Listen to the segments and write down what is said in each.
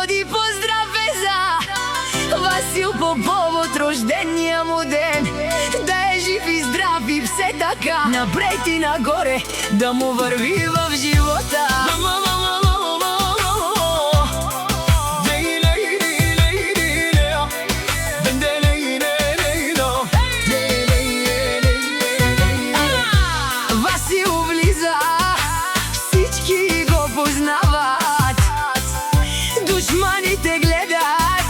води поздрав за Васил по повод рождения му ден. Да е жив и здрав и все така напред и нагоре, да му върви в живота. Васил влиза, всички го познават, душманите гледат,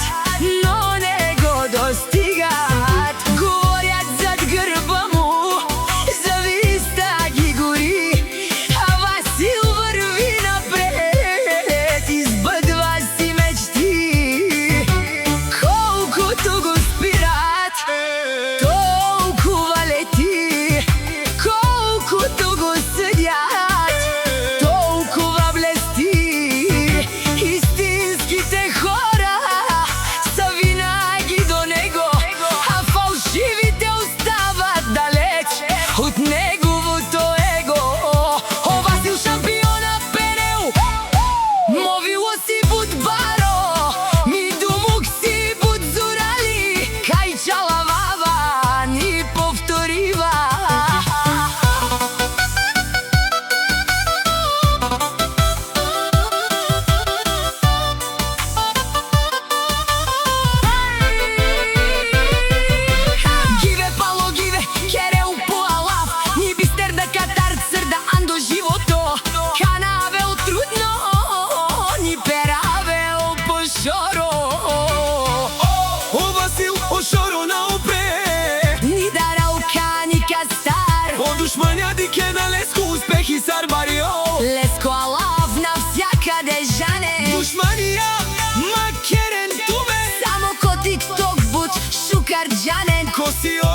но не го достигат. Говорят зад гърба му, зависта ги гори, а Васил върви напред, избъдва си мечти. Колкото го спират, толкова лети, колкото го съдят, толкова блести. Истинските хора са винаги до него, а фалшивите остават далеч от неговото его. О, Васил шампиона пенел, мовило си буд баро, ми думук си буд зурали, кай чалавава ни повторива. Гиве пало гиве, керел по алав, ни бистер да катар църда андо живото. Канавел трудно, ни перавел по шоро. О, Васил, о шоро на опре, Ни дарал кани кастар, о душманя дике на леско успех и сарбарио. леско алав навсякъде жане. Душмания, макерен тубе, Само ко тикток буд шукар джанен. косио,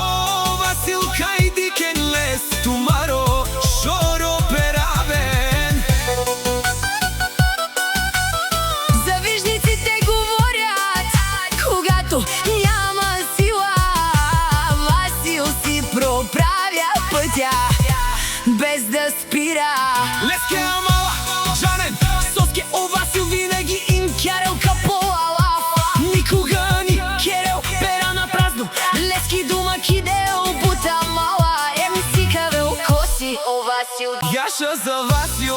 Васил кай дикен лес, тумаро, шоро перавен. Завижниците говорят, когато няма сила, Васил си проправя пътя, без да спира. Леске амала, джанен, Соске о Васил винаги им керел каполала, никога ни керел пера на празно. Лески думаки дел бута мала, ем си кавел коси о Васил. Яша за Васил.